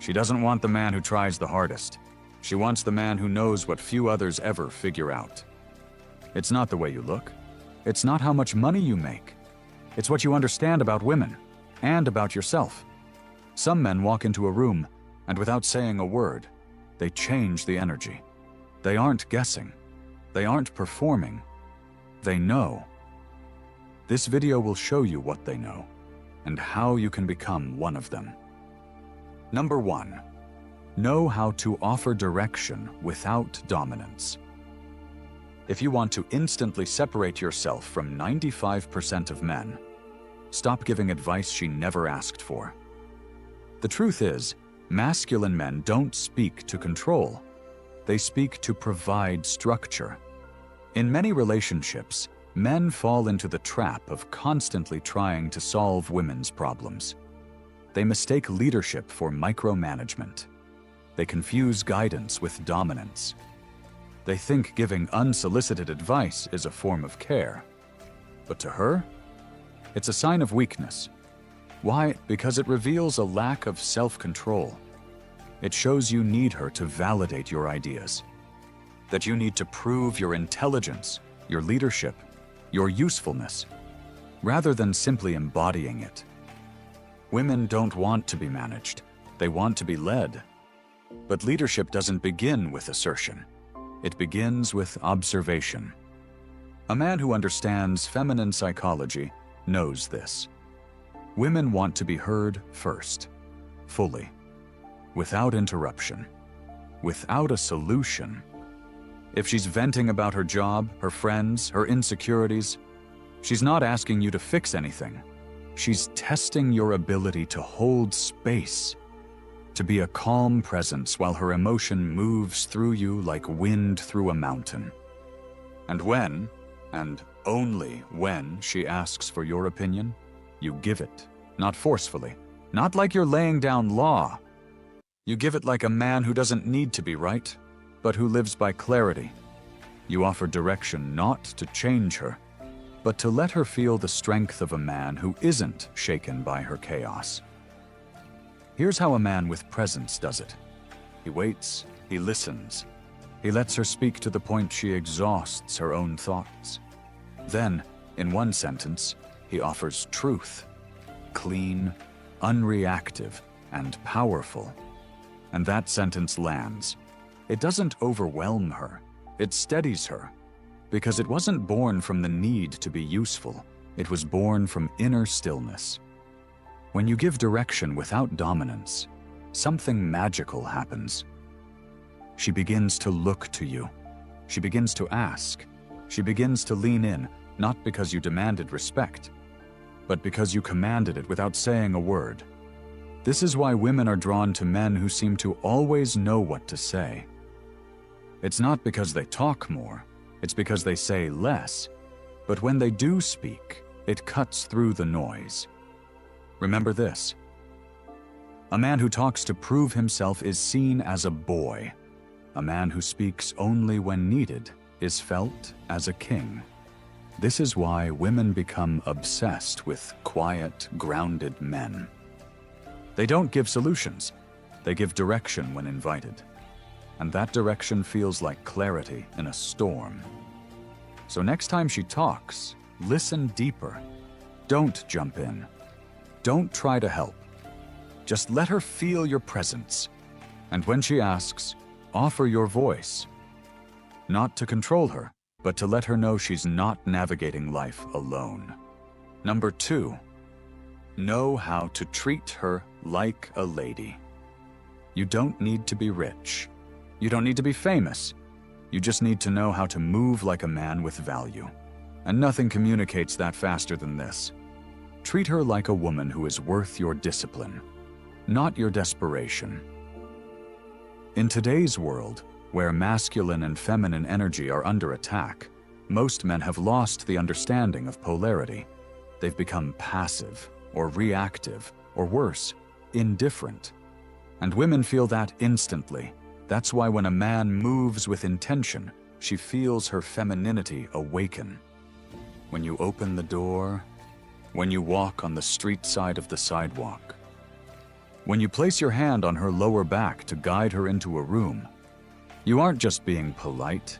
She doesn't want the man who tries the hardest. She wants the man who knows what few others ever figure out. It's not the way you look. It's not how much money you make. It's what you understand about women and about yourself. Some men walk into a room, and without saying a word, they change the energy. They aren't guessing. They aren't performing. They know. This video will show you what they know and how you can become one of them. Number 1. Know how to offer direction without dominance. If you want to instantly separate yourself from 95% of men, stop giving advice she never asked for. The truth is, masculine men don't speak to control. They speak to provide structure. In many relationships, men fall into the trap of constantly trying to solve women's problems. They mistake leadership for micromanagement. They confuse guidance with dominance. They think giving unsolicited advice is a form of care. But to her, it's a sign of weakness. Why? Because it reveals a lack of self-control. It shows you need her to validate your ideas, that you need to prove your intelligence, your leadership, your usefulness, rather than simply embodying it. Women don't want to be managed. They want to be led. But leadership doesn't begin with assertion. It begins with observation. A man who understands feminine psychology knows this. Women want to be heard first, fully, without interruption, without a solution. If she's venting about her job, her friends, her insecurities, she's not asking you to fix anything. She's testing your ability to hold space, to be a calm presence while her emotion moves through you like wind through a mountain. And when, and only when, she asks for your opinion, you give it, not forcefully, not like you're laying down law. You give it like a man who doesn't need to be right, but who lives by clarity. You offer direction not to change her, but to let her feel the strength of a man who isn't shaken by her chaos. Here's how a man with presence does it. He waits, he listens. He lets her speak to the point she exhausts her own thoughts. Then, in one sentence, he offers truth, clean, unreactive, and powerful. And that sentence lands. It doesn't overwhelm her, it steadies her, because it wasn't born from the need to be useful, it was born from inner stillness. When you give direction without dominance, something magical happens. She begins to look to you. She begins to ask. She begins to lean in, not because you demanded respect, but because you commanded it without saying a word. This is why women are drawn to men who seem to always know what to say. It's not because they talk more, it's because they say less. But when they do speak, it cuts through the noise. Remember this. A man who talks to prove himself is seen as a boy. A man who speaks only when needed is felt as a king. This is why women become obsessed with quiet, grounded men. They don't give solutions. They give direction when invited. And that direction feels like clarity in a storm. So next time she talks, listen deeper. Don't jump in. Don't try to help. Just let her feel your presence. And when she asks, offer your voice. Not to control her, but to let her know she's not navigating life alone. Number 2, know how to treat her like a lady. You don't need to be rich. You don't need to be famous. You just need to know how to move like a man with value. And nothing communicates that faster than this. Treat her like a woman who is worth your discipline, not your desperation. In today's world, where masculine and feminine energy are under attack, most men have lost the understanding of polarity. They've become passive, or reactive, or worse, indifferent. And women feel that instantly. That's why when a man moves with intention, she feels her femininity awaken. When you open the door, when you walk on the street side of the sidewalk, When you place your hand on her lower back to guide her into a room, you aren't just being polite,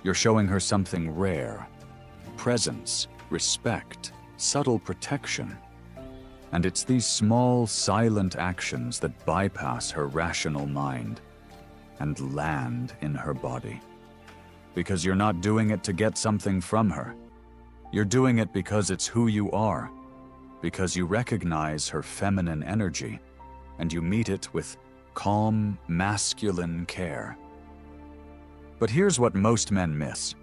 you're showing her something rare: presence, respect, subtle protection. And it's these small, silent actions that bypass her rational mind and land in her body. Because you're not doing it to get something from her. You're doing it because it's who you are, because you recognize her feminine energy, and you meet it with calm, masculine care. But here's what most men miss.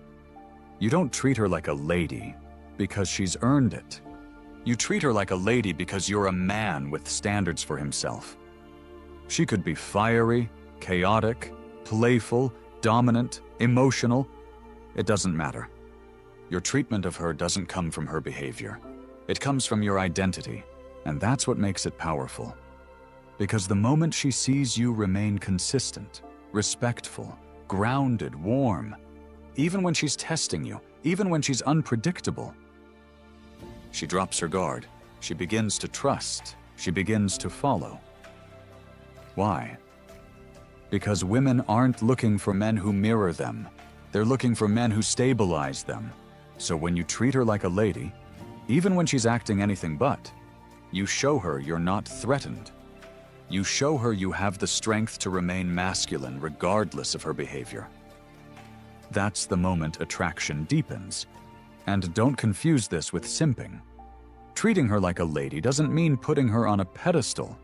You don't treat her like a lady because she's earned it. You treat her like a lady because you're a man with standards for himself. She could be fiery, chaotic, playful, dominant, emotional. It doesn't matter. Your treatment of her doesn't come from her behavior. It comes from your identity, and that's what makes it powerful. Because the moment she sees you remain consistent, respectful, grounded, warm, even when she's testing you, even when she's unpredictable, she drops her guard. She begins to trust. She begins to follow. Why? Because women aren't looking for men who mirror them. They're looking for men who stabilize them. So when you treat her like a lady, even when she's acting anything but, you show her you're not threatened. You show her you have the strength to remain masculine regardless of her behavior. That's the moment attraction deepens. And don't confuse this with simping. Treating her like a lady doesn't mean putting her on a pedestal.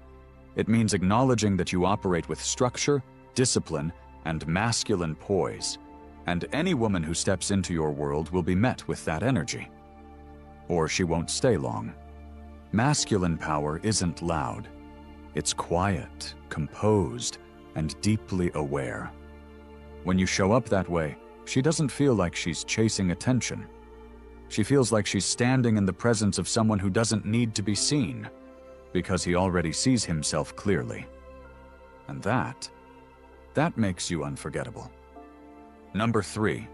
It means acknowledging that you operate with structure, discipline, and masculine poise. And any woman who steps into your world will be met with that energy. Or she won't stay long. Masculine power isn't loud. It's quiet, composed, and deeply aware. When you show up that way, she doesn't feel like she's chasing attention. She feels like she's standing in the presence of someone who doesn't need to be seen, because he already sees himself clearly. And that makes you unforgettable. Number 3,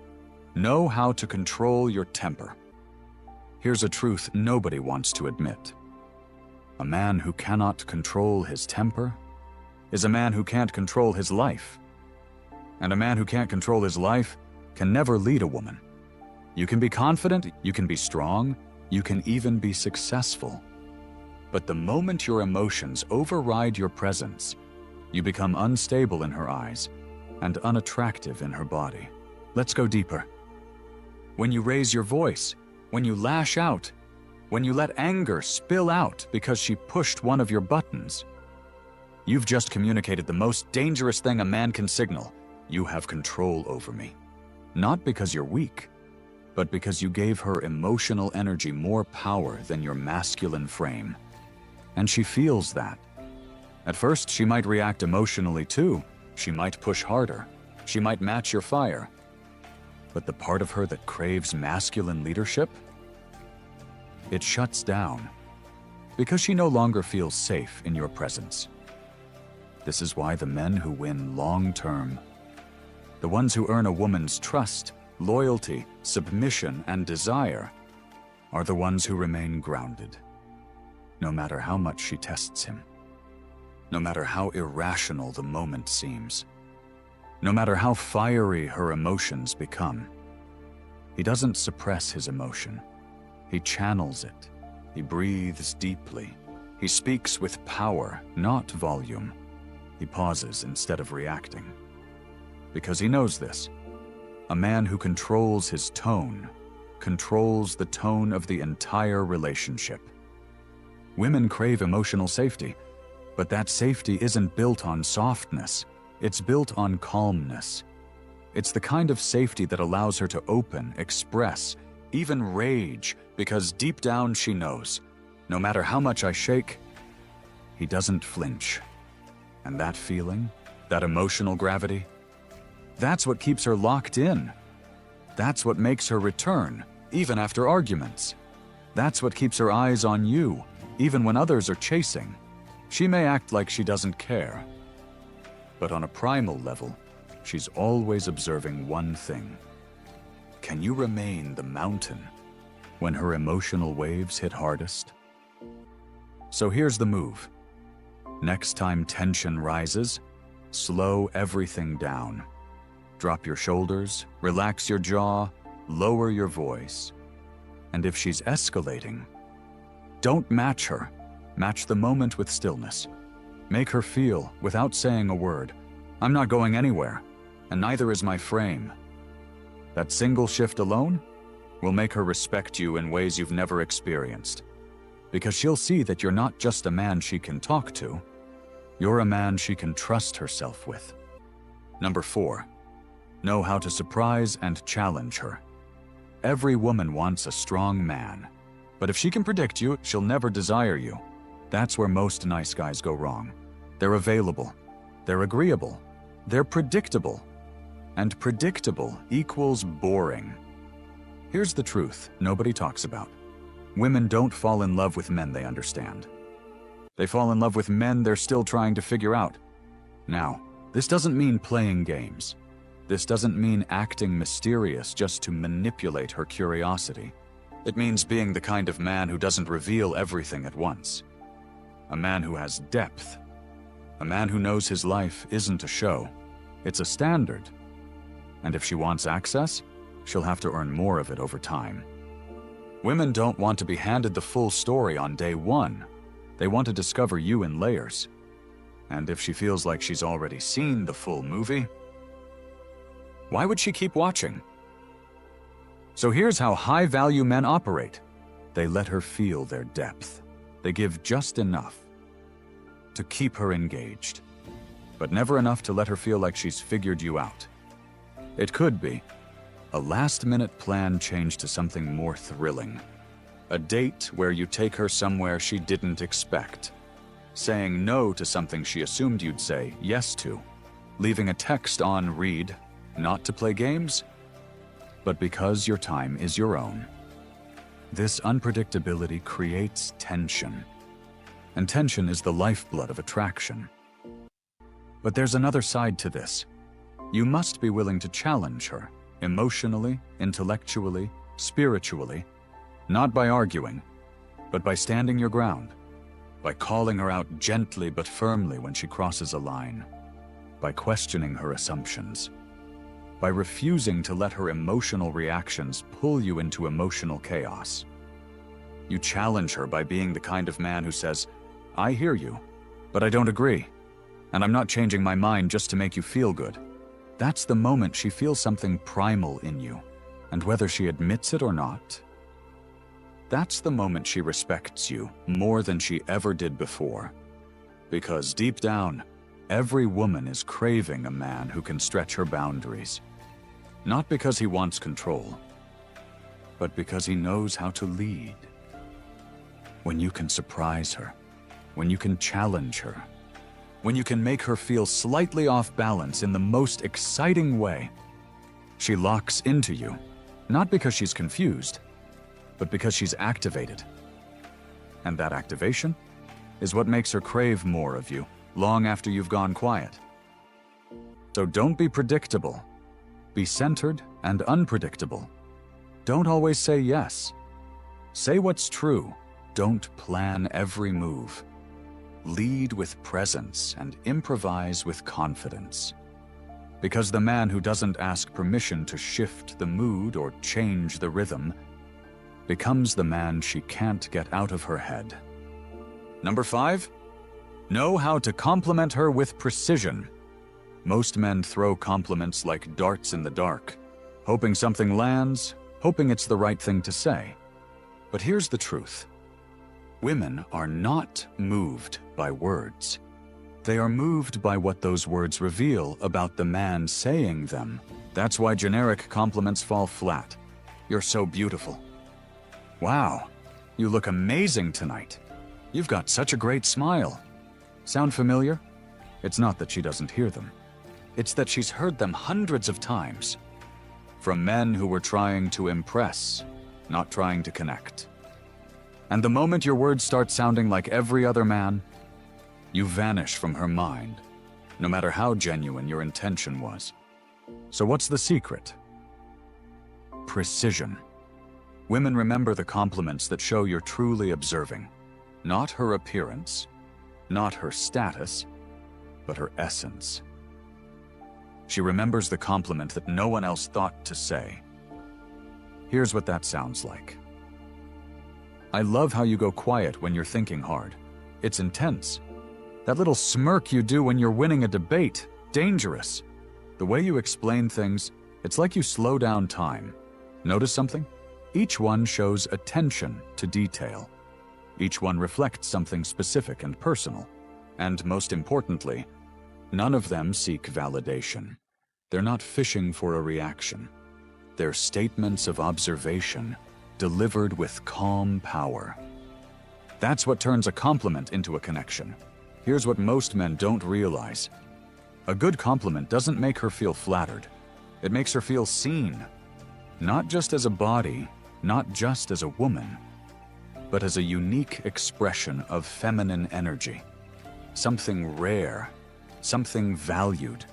know how to control your temper. Here's a truth nobody wants to admit. A man who cannot control his temper is a man who can't control his life. And a man who can't control his life can never lead a woman. You can be confident, you can be strong, you can even be successful. But the moment your emotions override your presence, you become unstable in her eyes and unattractive in her body. Let's go deeper. When you raise your voice, when you lash out, when you let anger spill out because she pushed one of your buttons, you've just communicated the most dangerous thing a man can signal. You have control over me. Not because you're weak, but because you gave her emotional energy more power than your masculine frame. And she feels that. At first, she might react emotionally too. She might push harder. She might match your fire. But the part of her that craves masculine leadership, it shuts down because she no longer feels safe in your presence. This is why the men who win long-term, the ones who earn a woman's trust, loyalty, submission, and desire, are the ones who remain grounded, no matter how much she tests him, no matter how irrational the moment seems, no matter how fiery her emotions become. He doesn't suppress his emotion. He channels it. He breathes deeply. He speaks with power, not volume. He pauses instead of reacting. Because he knows this. A man who controls his tone controls the tone of the entire relationship. Women crave emotional safety, but that safety isn't built on softness. It's built on calmness. It's the kind of safety that allows her to open, express, even rage, because deep down she knows, no matter how much I shake, he doesn't flinch. And that feeling, that emotional gravity, that's what keeps her locked in. That's what makes her return, even after arguments. That's what keeps her eyes on you, even when others are chasing. She may act like she doesn't care, but on a primal level, she's always observing one thing. Can you remain the mountain when her emotional waves hit hardest? So here's the move. Next time tension rises, slow everything down. Drop your shoulders, relax your jaw, lower your voice. And if she's escalating, don't match her. Match the moment with stillness. Make her feel, without saying a word, I'm not going anywhere, and neither is my frame. That single shift alone will make her respect you in ways you've never experienced. Because she'll see that you're not just a man she can talk to, you're a man she can trust herself with. Number 4, know how to surprise and challenge her. Every woman wants a strong man, but if she can predict you, she'll never desire you. That's where most nice guys go wrong. They're available, they're agreeable, they're predictable, and predictable equals boring. Here's the truth nobody talks about. Women don't fall in love with men they understand. They fall in love with men they're still trying to figure out. Now, this doesn't mean playing games. This doesn't mean acting mysterious just to manipulate her curiosity. It means being the kind of man who doesn't reveal everything at once. A man who has depth. A man who knows his life isn't a show. It's a standard. And if she wants access, she'll have to earn more of it over time. Women don't want to be handed the full story on day one. They want to discover you in layers. And if she feels like she's already seen the full movie, why would she keep watching? So here's how high-value men operate. They let her feel their depth. They give just enough to keep her engaged, but never enough to let her feel like she's figured you out. It could be a last-minute plan changed to something more thrilling. A date where you take her somewhere she didn't expect. Saying no to something she assumed you'd say yes to. Leaving a text on read, not to play games, but because your time is your own. This unpredictability creates tension. And tension is the lifeblood of attraction. But there's another side to this. You must be willing to challenge her, emotionally, intellectually, spiritually, not by arguing, but by standing your ground, by calling her out gently but firmly when she crosses a line, by questioning her assumptions, by refusing to let her emotional reactions pull you into emotional chaos. You challenge her by being the kind of man who says, I hear you, but I don't agree, and I'm not changing my mind just to make you feel good. That's the moment she feels something primal in you, and whether she admits it or not, that's the moment she respects you more than she ever did before. Because deep down, every woman is craving a man who can stretch her boundaries. Not because he wants control, but because he knows how to lead. When you can surprise her, when you can challenge her, when you can make her feel slightly off balance in the most exciting way, she locks into you, not because she's confused, but because she's activated. And that activation is what makes her crave more of you long after you've gone quiet. So don't be predictable. Be centered and unpredictable. Don't always say yes. Say what's true. Don't plan every move. Lead with presence and improvise with confidence. Because the man who doesn't ask permission to shift the mood or change the rhythm becomes the man she can't get out of her head. Number 5, know how to compliment her with precision. Most men throw compliments like darts in the dark, hoping something lands, hoping it's the right thing to say. But here's the truth. Women are not moved by words. They are moved by what those words reveal about the man saying them. That's why generic compliments fall flat. You're so beautiful. Wow, you look amazing tonight. You've got such a great smile. Sound familiar? It's not that she doesn't hear them. It's that she's heard them hundreds of times. From men who were trying to impress, not trying to connect. And the moment your words start sounding like every other man, you vanish from her mind, no matter how genuine your intention was. So what's the secret? Precision. Women remember the compliments that show you're truly observing, not her appearance, not her status, but her essence. She remembers the compliment that no one else thought to say. Here's what that sounds like. I love how you go quiet when you're thinking hard. It's intense. That little smirk you do when you're winning a debate, dangerous. The way you explain things, it's like you slow down time. Notice something? Each one shows attention to detail. Each one reflects something specific and personal. And most importantly, none of them seek validation. They're not fishing for a reaction. They're statements of observation, delivered with calm power. That's what turns a compliment into a connection. Here's what most men don't realize. A good compliment doesn't make her feel flattered. It makes her feel seen. Not just as a body, not just as a woman, but as a unique expression of feminine energy. Something rare, something valued.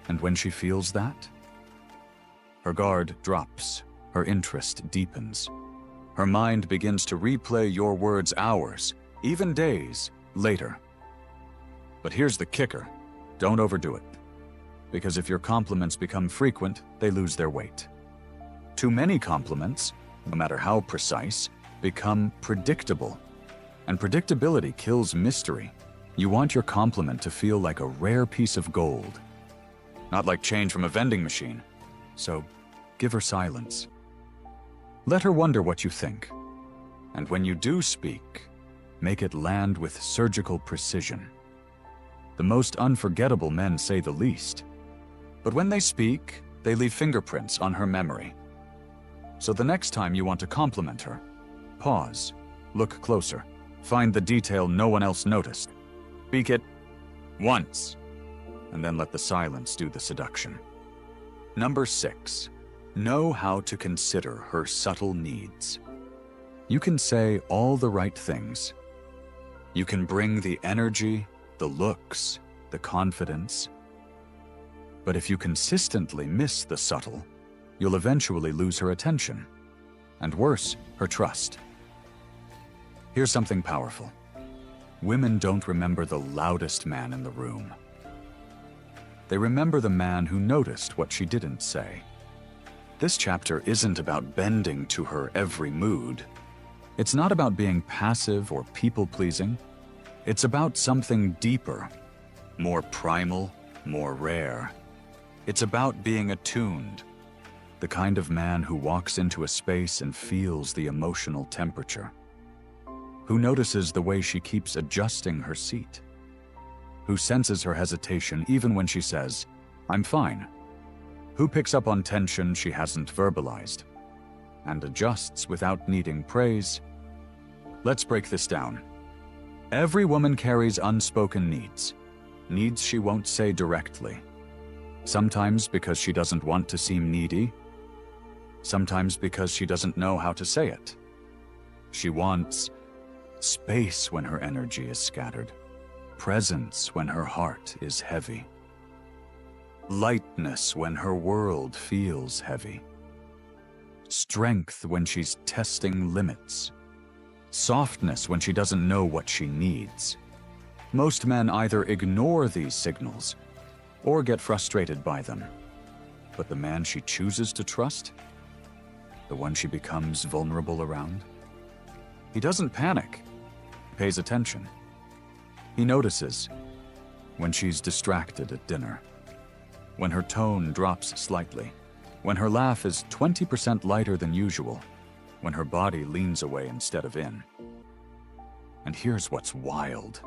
And when she feels that, her guard drops, her interest deepens. Her mind begins to replay your words hours, even days, later. But here's the kicker. Don't overdo it. Because if your compliments become frequent, they lose their weight. Too many compliments, no matter how precise, become predictable. And predictability kills mystery. You want your compliment to feel like a rare piece of gold, not like change from a vending machine. So, give her silence. Let her wonder what you think. And when you do speak, make it land with surgical precision. The most unforgettable men say the least. But when they speak, they leave fingerprints on her memory. So the next time you want to compliment her, pause, look closer, find the detail no one else noticed. Speak it once, and then let the silence do the seduction. Number 6, know how to consider her subtle needs. You can say all the right things. You can bring the energy, the looks, the confidence. But if you consistently miss the subtle, you'll eventually lose her attention, and worse, her trust. Here's something powerful. Women don't remember the loudest man in the room. They remember the man who noticed what she didn't say. This chapter isn't about bending to her every mood. It's not about being passive or people-pleasing. It's about something deeper, more primal, more rare. It's about being attuned, the kind of man who walks into a space and feels the emotional temperature, who notices the way she keeps adjusting her seat, who senses her hesitation even when she says, "I'm fine," who picks up on tension she hasn't verbalized, and adjusts without needing praise. Let's break this down. Every woman carries unspoken needs, needs she won't say directly. Sometimes because she doesn't want to seem needy, sometimes because she doesn't know how to say it. She wants space when her energy is scattered, presence when her heart is heavy, lightness when her world feels heavy, strength when she's testing limits, softness when she doesn't know what she needs. Most men either ignore these signals or get frustrated by them. But the man she chooses to trust, the one she becomes vulnerable around, he doesn't panic. He pays attention. He notices when she's distracted at dinner, when her tone drops slightly, when her laugh is 20% lighter than usual, when her body leans away instead of in. And here's what's wild.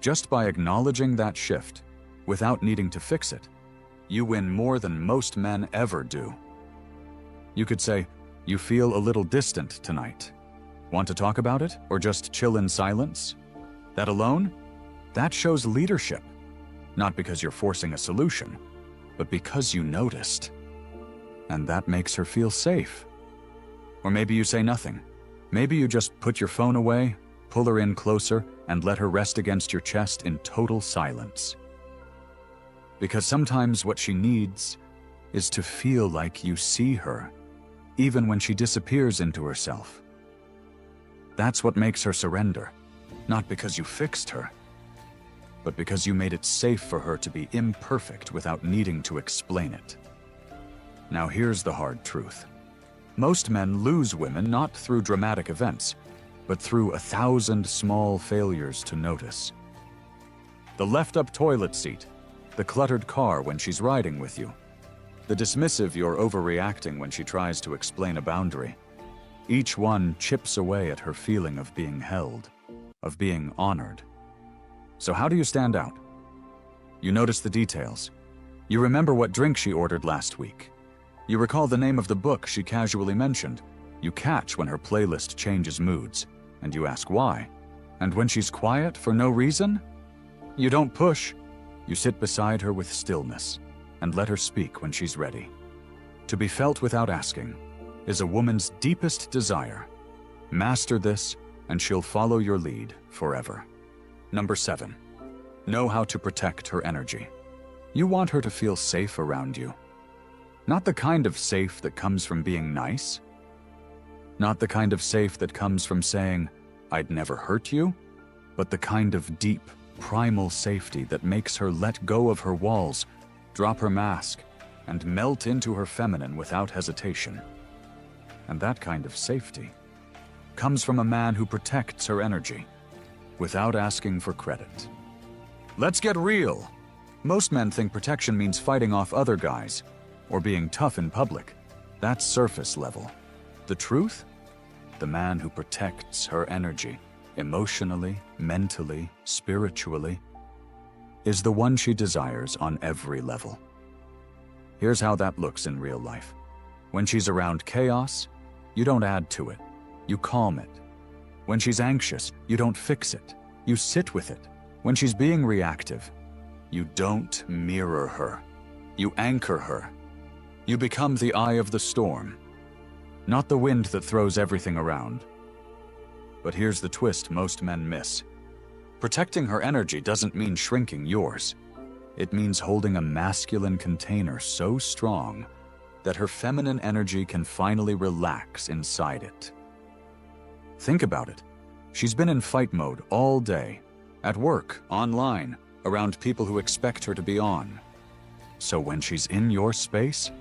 Just by acknowledging that shift, without needing to fix it, you win more than most men ever do. You could say, "You feel a little distant tonight. Want to talk about it, or just chill in silence?" That alone, that shows leadership. Not because you're forcing a solution, but because you noticed. And that makes her feel safe. Or maybe you say nothing. Maybe you just put your phone away, pull her in closer, and let her rest against your chest in total silence. Because sometimes what she needs is to feel like you see her, even when she disappears into herself. That's what makes her surrender. Not because you fixed her, but because you made it safe for her to be imperfect without needing to explain it. Now here's the hard truth. Most men lose women not through dramatic events, but through 1,000 small failures to notice. The left-up toilet seat, the cluttered car when she's riding with you, the dismissive you're overreacting when she tries to explain a boundary. Each one chips away at her feeling of being held, of being honored. So how do you stand out? You notice the details. You remember what drink she ordered last week. You recall the name of the book she casually mentioned. You catch when her playlist changes moods, and you ask why. And when she's quiet for no reason, you don't push. You sit beside her with stillness and let her speak when she's ready. To be felt without asking is a woman's deepest desire. Master this, and she'll follow your lead forever. Number 7, know how to protect her energy. You want her to feel safe around you. Not the kind of safe that comes from being nice. Not the kind of safe that comes from saying, "I'd never hurt you," but the kind of deep, primal safety that makes her let go of her walls, drop her mask, and melt into her feminine without hesitation. And that kind of safety comes from a man who protects her energy without asking for credit. Let's get real. Most men think protection means fighting off other guys or being tough in public. That's surface level. The truth? The man who protects her energy, emotionally, mentally, spiritually, is the one she desires on every level. Here's how that looks in real life. When she's around chaos, you don't add to it, you calm it. When she's anxious, you don't fix it, you sit with it. When she's being reactive, you don't mirror her, you anchor her. You become the eye of the storm, not the wind that throws everything around. But here's the twist most men miss. Protecting her energy doesn't mean shrinking yours. It means holding a masculine container so strong that her feminine energy can finally relax inside it. Think about it. She's been in fight mode all day, at work, online, around people who expect her to be on. So when she's in your space,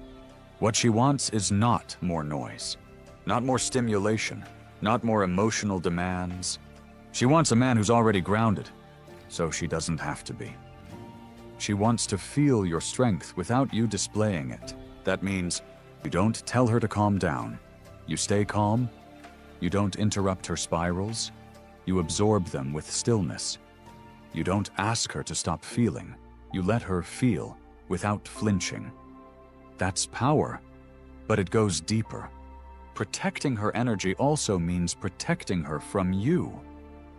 what she wants is not more noise, not more stimulation, not more emotional demands. She wants a man who's already grounded, so she doesn't have to be. She wants to feel your strength without you displaying it. That means you don't tell her to calm down. You stay calm. You don't interrupt her spirals. You absorb them with stillness. You don't ask her to stop feeling. You let her feel without flinching. That's power, but it goes deeper. Protecting her energy also means protecting her from you,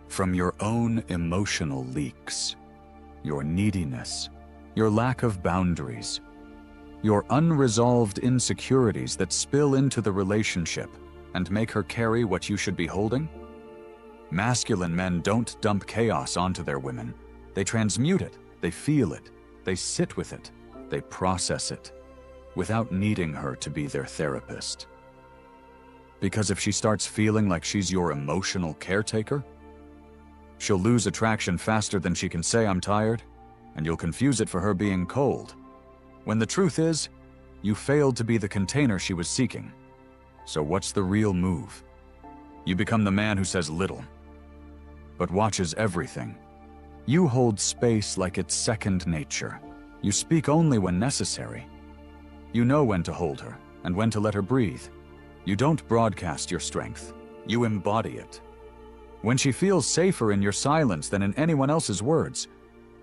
from your own emotional leaks, your neediness, your lack of boundaries, your unresolved insecurities that spill into the relationship and make her carry what you should be holding. Masculine men don't dump chaos onto their women. They transmute it, they feel it, they sit with it, they process it, without needing her to be their therapist. Because if she starts feeling like she's your emotional caretaker, she'll lose attraction faster than she can say, "I'm tired," and you'll confuse it for her being cold. When the truth is, you failed to be the container she was seeking. So what's the real move? You become the man who says little, but watches everything. You hold space like it's second nature. You speak only when necessary. You know when to hold her and when to let her breathe. You don't broadcast your strength. You embody it. When she feels safer in your silence than in anyone else's words,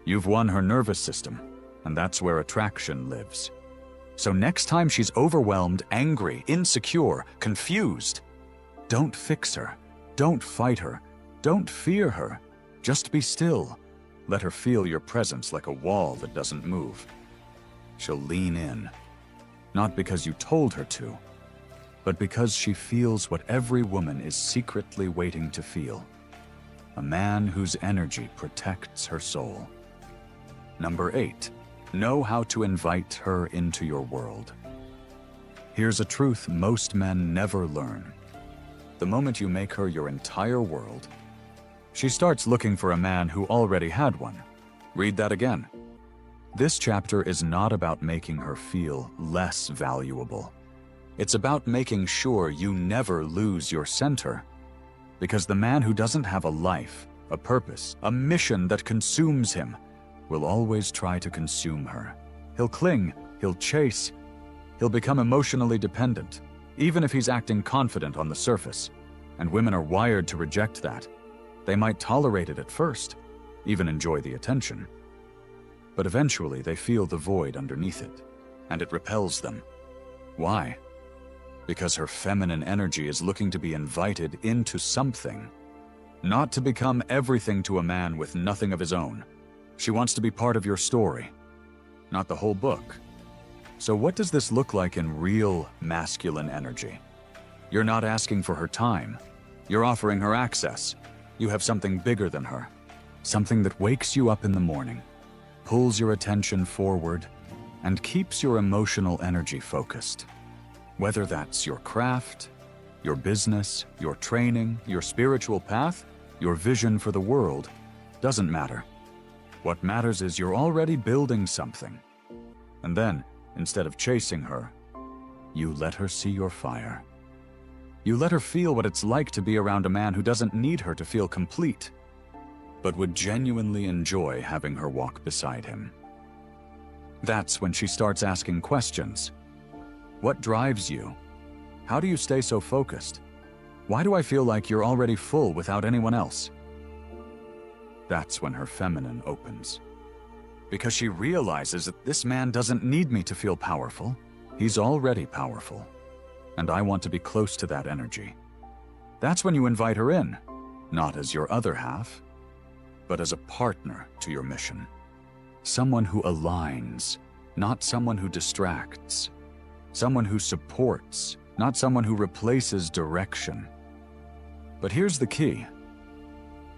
you've won her nervous system, and that's where attraction lives. So next time she's overwhelmed, angry, insecure, confused, don't fix her. Don't fight her. Don't fear her. Just be still. Let her feel your presence like a wall that doesn't move. She'll lean in, not because you told her to, but because she feels what every woman is secretly waiting to feel. A man whose energy protects her soul. Number 8, know how to invite her into your world. Here's a truth most men never learn. The moment you make her your entire world, She starts looking for a man who already had one. Read that again. This chapter is not about making her feel less valuable. It's about making sure you never lose your center. Because the man who doesn't have a life, a purpose, a mission that consumes him, will always try to consume her. He'll cling, he'll chase, he'll become emotionally dependent, even if he's acting confident on the surface. And women are wired to reject that. They might tolerate it at first, even enjoy the attention. But eventually they feel the void underneath it, and it repels them. Why? Because her feminine energy is looking to be invited into something, not to become everything to a man with nothing of his own. She wants to be part of your story, not the whole book. So what does this look like in real masculine energy? You're not asking for her time. You're offering her access. You have something bigger than her, something that wakes you up in the morning, pulls your attention forward, and keeps your emotional energy focused. Whether that's your craft, your business, your training, your spiritual path, your vision for the world, doesn't matter. What matters is you're already building something. And then, instead of chasing her, you let her see your fire. You let her feel what it's like to be around a man who doesn't need her to feel complete, but would genuinely enjoy having her walk beside him. That's when she starts asking questions. What drives you? How do you stay so focused? Why do I feel like you're already full without anyone else? That's when her feminine opens. Because she realizes that this man doesn't need me to feel powerful. He's already powerful. And I want to be close to that energy. That's when you invite her in, not as your other half, but as a partner to your mission. Someone who aligns, not someone who distracts. Someone who supports, not someone who replaces direction. But here's the key.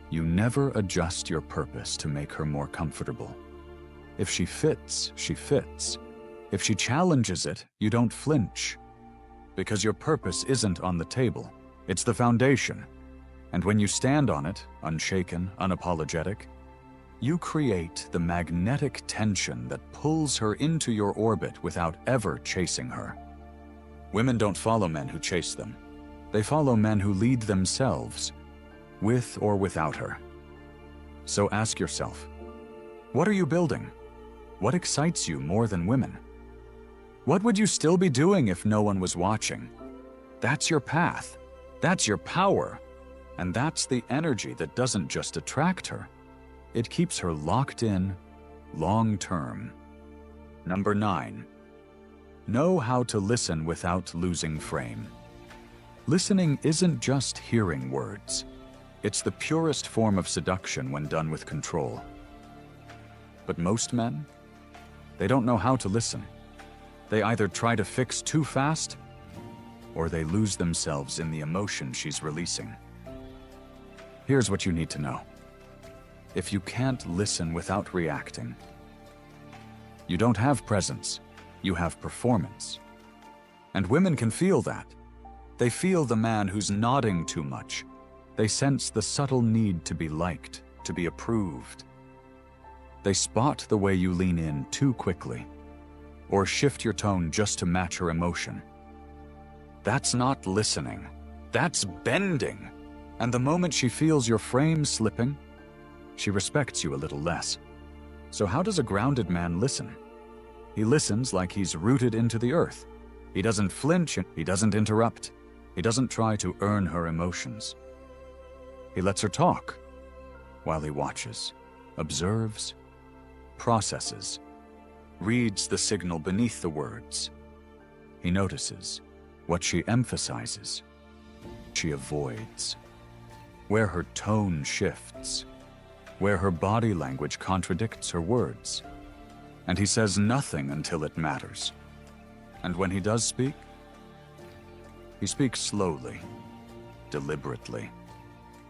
You never adjust your purpose to make her more comfortable. If she fits, she fits. If she challenges it, you don't flinch. Because your purpose isn't on the table. It's the foundation. And when you stand on it, unshaken, unapologetic, you create the magnetic tension that pulls her into your orbit without ever chasing her. Women don't follow men who chase them. They follow men who lead themselves, with or without her. So ask yourself, what are you building? What excites you more than women? What would you still be doing if no one was watching? That's your path. That's your power. And that's the energy that doesn't just attract her. It keeps her locked in, long-term. Number 9. Know how to listen without losing frame. Listening isn't just hearing words. It's the purest form of seduction when done with control. But most men, they don't know how to listen. They either try to fix too fast, or they lose themselves in the emotion she's releasing. Here's what you need to know. If you can't listen without reacting, you don't have presence, you have performance. And women can feel that. They feel the man who's nodding too much. They sense the subtle need to be liked, to be approved. They spot the way you lean in too quickly, or shift your tone just to match her emotion. That's not listening. That's bending. And the moment she feels your frame slipping, she respects you a little less. So how does a grounded man listen? He listens like he's rooted into the earth. He doesn't flinch, he doesn't interrupt. He doesn't try to earn her emotions. He lets her talk while he watches, observes, processes, reads the signal beneath the words. He notices what she emphasizes, she avoids, where her tone shifts, where her body language contradicts her words. And he says nothing until it matters. And when he does speak, he speaks slowly, deliberately,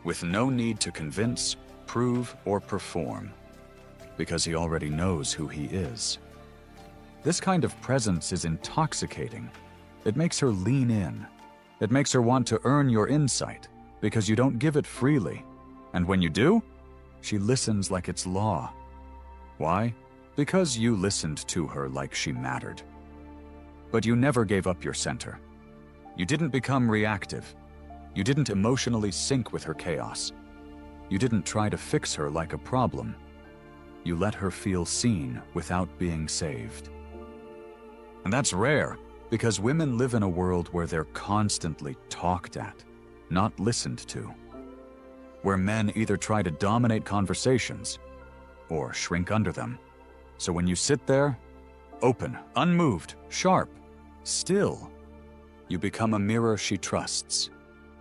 with no need to convince, prove, or perform, because he already knows who he is. This kind of presence is intoxicating. It makes her lean in. It makes her want to earn your insight, because you don't give it freely, And when you do, she listens like it's law. Why? Because you listened to her like she mattered. But you never gave up your center. You didn't become reactive. You didn't emotionally sync with her chaos. You didn't try to fix her like a problem. You let her feel seen without being saved. And that's rare, because women live in a world where they're constantly talked at, not listened to. Where men either try to dominate conversations or shrink under them. So when you sit there, open, unmoved, sharp, still, you become a mirror she trusts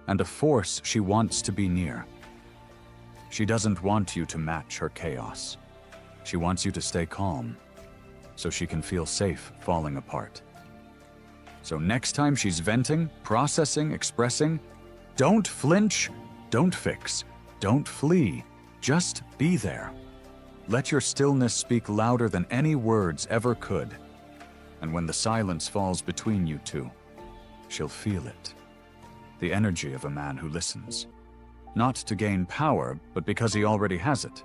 and a force she wants to be near. She doesn't want you to match her chaos. She wants you to stay calm so she can feel safe falling apart. So next time she's venting, processing, expressing, don't flinch, don't fix, don't flee, just be there. Let your stillness speak louder than any words ever could. And when the silence falls between you two, she'll feel it. The energy of a man who listens. Not to gain power, but because he already has it.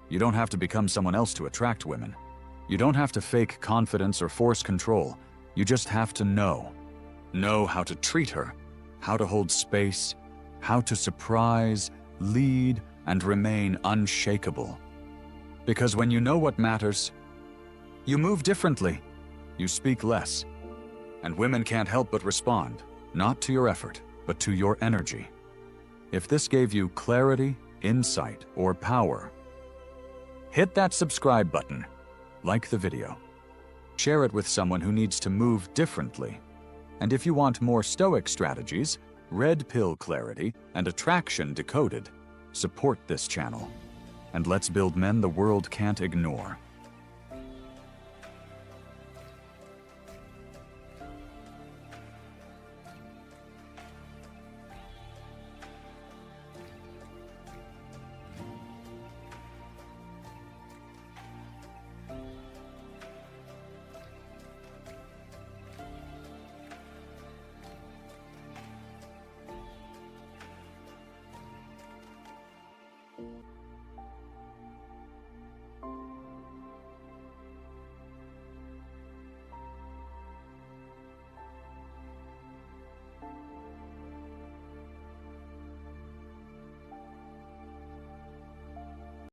You don't have to become someone else to attract women. You don't have to fake confidence or force control. You just have to know. Know how to treat her, how to hold space, how to surprise, lead, and remain unshakable. Because when you know what matters, you move differently, you speak less, and women can't help but respond, not to your effort, but to your energy. If this gave you clarity, insight, or power, hit that subscribe button, like the video, share it with someone who needs to move differently, and if you want more Stoic strategies, red pill clarity, and attraction decoded, support this channel. And let's build men the world can't ignore.